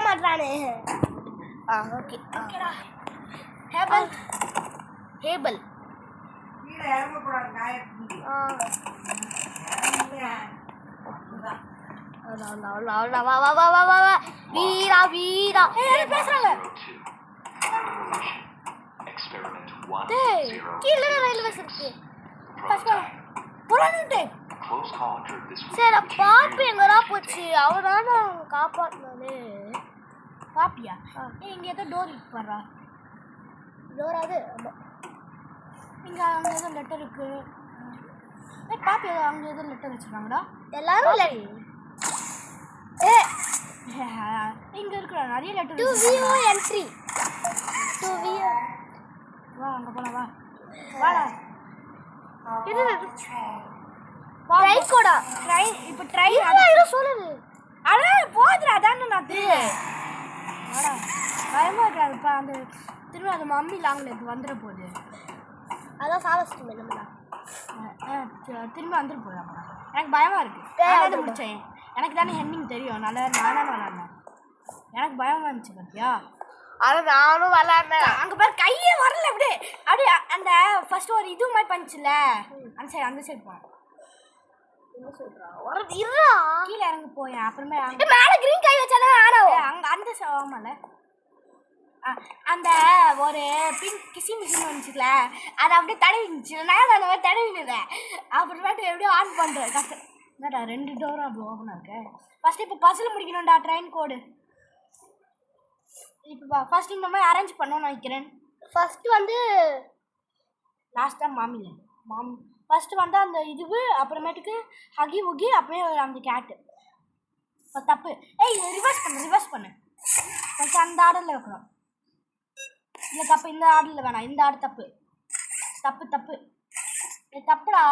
மாட்டானே. ஓகே ஓகேடா. ஹேபல் கீழே இறங்கக்கூடாது நாயக்கு. வீரா வீரா பேசுறாங்க. கீழே ரயில்வே இருக்கு. சரி பாப்பி எங்கடா போச்சு? அவனால காப்பாத்தினானே. பாப்பியா? இங்க ஏதோ டோர் இருக்கு பாரு. டோர் அது இங்க அங்க ஏதோ லெட்டர் இருக்கு. பாப்பி அங்க ஏதோ லெட்டர் வச்சிருக்காங்கடா. எல்லாரும் இங்க இருக்குடா நிறைய லெட்டர். 2VO entry 2VO. வா அங்க போலாம் வா. வாடா. இது ட்ரெயின் கோடா. ட்ரெயின் இப்ப ட்ரெயின் அது சொல்லுது. அட போதுடா அதான் நான் திரும்ப. வாடா. பயமா இருக்காதுப்பா அந்த திரும்ப அந்த மம்மி லாங்ல வந்துட போகுது. அதான் சாவஸ்ட் பண்ணலாம். திரும்ப வந்துட போகுது. எனக்கு பயமா இருக்கு. நான் முடிச்சேன். எனக்கு தானே ஹெண்டிங் தெரியும். நானே விளாட்னேன். எனக்கு பயமா இருந்துச்சு பார்த்தியா? ஆனால் நானும் விளாட்னேன். அங்கே பாரு கையே வரல. அப்படியே அந்த ஃபர்ஸ்ட் ஒரு இது மாதிரி பண்ணிச்சுல அந்த சைடு போனேன். என்ன சொல்றா? வரது இருடா. கீழே இறங்கி போயேன். அப்புறமே மேலே கிரீன் கை வச்சாலே அங்கே அந்த ஆமால அந்த ஒரு பிங்க் கிசி மிஷின் வந்துச்சுல அதை அப்படியே தடவி இருந்துச்சு. நான் அந்த மாதிரி தடவினேன். அப்புறமேட்டு எப்படியோ ஆன் பண்ணுறேன். கஷ்டம் என்னடா 2 டோரும் அப்படி ஓப்பனாக இருக்கு. ஃபஸ்ட்டு இப்போ பஸ்ஸில் முடிக்கணும்டா ட்ரெயின் கோடு. இப்போ ஃபஸ்ட் இந்த மாதிரி அரேஞ்ச் பண்ணணும்னு நினைக்கிறேன். ஃபஸ்ட்டு வந்து லாஸ்ட்டாக மாமி ஃபஸ்ட்டு வந்து அந்த இதுவு அப்புறமேட்டுக்கு ஹகி உகி அப்படியே அந்த கேட்டு. இப்போ தப்பு. ரிவர்ஸ் பண்ணு ஃபஸ்ட்டு அந்த ஆர்டரில் வைக்கணும். இல்லை தப்பு இந்த ஆர்டரில் வேணாம். இந்த ஆர்டர் தப்பு இது தப்புடா.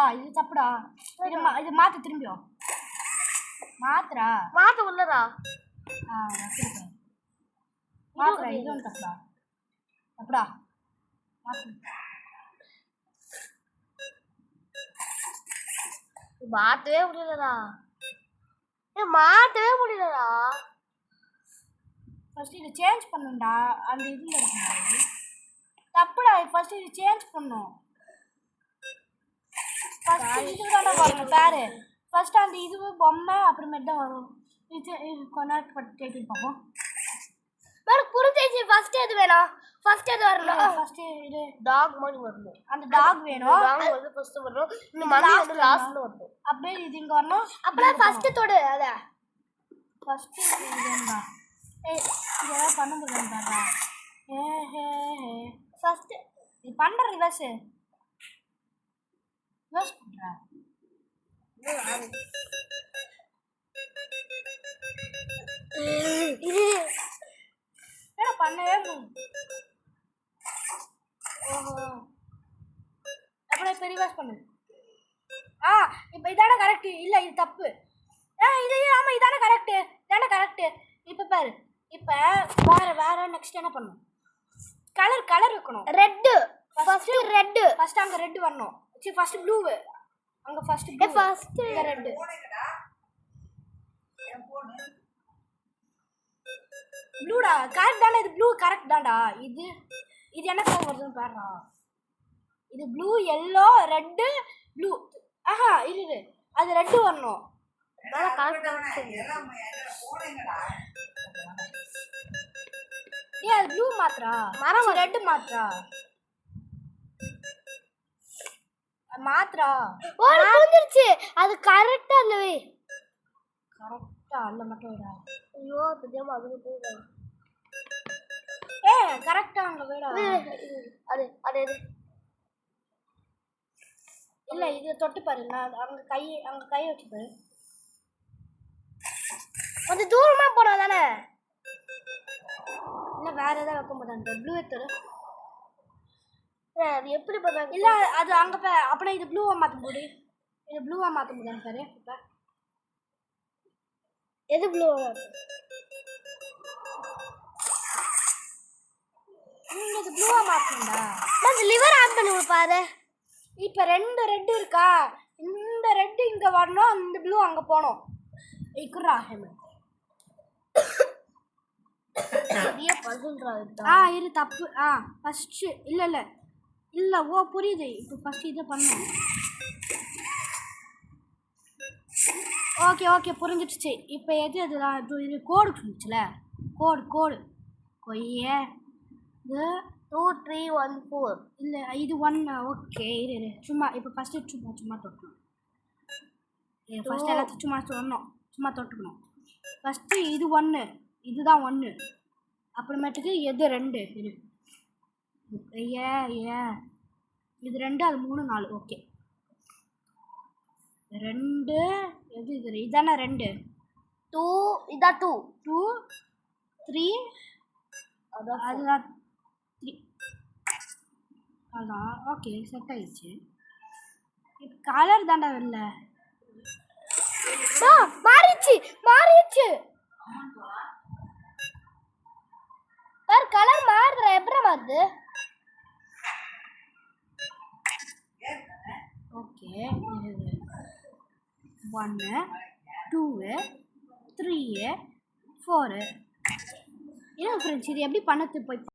இது மாற்று திரும்பியும் மாற்ற உள்ளதா? மாத்துறா. இது ஒன்று தப்புடா மாற்று. மாற்றவே முடியலடா. ஃபஸ்ட்டு இதை சேஞ்ச் பண்ணுண்டா. அந்த இதில் இருக்கு தப்புடா. ஃபஸ்ட்டு இது சேஞ்ச் பண்ணும். ஃபஸ்ட்டு இது தானே வரும் பேரு. ஃபஸ்ட்டு அந்த இது பொம்மை அப்புறமேட்டு தான் வரும். இது கொண்டாட்டு பட்டு பார்ப்போம். எனக்கு புரிஞ்சிச்சு. ஃபஸ்ட்டு எது வேணும்? ஃபஸ்ட்டு எது வரணும்? ஃபஸ்ட்டு இது டாக் மாதிரி வரணும். அந்த டாக் வேணும். டாக் வந்து ஃபஸ்ட்டு வரணும். இந்த மம்மி வந்து லாஸ்ட்டில் வரணும். அப்படியே இது இங்கே வரணும். அப்படியே ஃபஸ்ட்டு தொடு. அதான் ஃபஸ்ட்டு இது வேணும்டா. இது ஏதாவது பண்ண முடியாதுடா. ஃபஸ்ட்டு இது பண்ணுற ரிவர்ஸ் பண்ணுறேன். பண்ணவே ஓஹோ அப்படியே இப்போ ரிவர்ஸ் பண்ணு. இப்போ இதான கரெக்டு. இல்லை இது தப்பு. இது ஆமாம் இதான கரெக்டு. இப்போ பாரு. இப்போ வேற நெக்ஸ்ட் என்ன பண்ணணும்? கலர் வைக்கணும். ரெட்டு. ஃபஸ்ட்டு அங்கே ரெட்டு வரணும். சரி ஃபஸ்ட்டு ப்ளூ. அங்கே ஃபஸ்ட்டு இங்கே ரெட்டு. ப்ளூடா கரெக்ட் தானே? இது ப்ளூ கரெக்ட் தான்டா. இது என்ன கலர் வருதுன்னு பாருடா. இது ப்ளூ எல்லோ ரெட்டு ப்ளூ. இரு அது ரெட்டு வரணும். அது ப்ளூ மாத்திரா ரெட்டு மாத்திரா புரிஞ்சிருச்சு. அது கரெக்டா இல்லவே கரெக்டா அல்ல மட்டும் விடா. ஐயோ தெரியாம அது போயிடா. கரெக்டா அங்க விடா. அது இல்ல இது தொட்டு பாரு. நான் அங்க கை வச்சு பாரு. கொஞ்சம் தூரமா போனா தானே. இல்லை வேற ஏதாவது வைக்க மாட்டாங்க. ப்ளூ எடுத்துரு. அது எப்படி பண்ணாங்க? இல்லை அது அங்கே அப்படின்னா இது ப்ளூவாக மாற்ற முடியும். இது ப்ளூவாக மாற்ற முடியாது பாரு. இப்போ எது ப்ளூவாக? நீங்கள் இது ப்ளூவாக மாற்றணும்டா. நான் லிவர் ஆன் பண்ணி பாரு. இப்போ 2 ரெட்டு இருக்கா? இந்த ரெட்டு இங்கே வரணும். இந்த ப்ளூ அங்கே போகணும். குர்ரா ஹேமன் பெரிய பசில்ரா ஆ இரு தப்பு ஃபஸ்ட்டு இல்லை ஓ புரியுது இப்போ ஃபஸ்ட்டு இதை பண்ணேன் ஓகே புரிஞ்சிடுச்சு இப்போ அதுதான் இது கோடு சொல்லிச்சுல கோடு கொய்யே இது 2 3 1 4 இல்லை இது 1 ஓகே இரு சும்மா இப்போ ஃபஸ்ட்டு சும்மா தொட்டணும் ஃபஸ்ட்டு எல்லாத்தையும் சும்மா தொட்டுக்கணும் ஃபஸ்ட்டு இது 1 இதுதான் 1 அப்புறமேட்டுக்கு எது 2 இரு இது 2 அது 3 4 ஓகே 2 எது இது இதானே 2 2 இதான் 2 3 அதுதான் 3 அதான் ஓகே செட் ஆயிடுச்சு இப்போ கலர் தாண்டா இல்லை மாறிச்சு பாரு கலர் மாறுற எப்படி மாறுது ஓகே 1 2 3 4 என்ன ஃப்ரெண்ட்ஸ் இது எப்படி பண்ணது போய்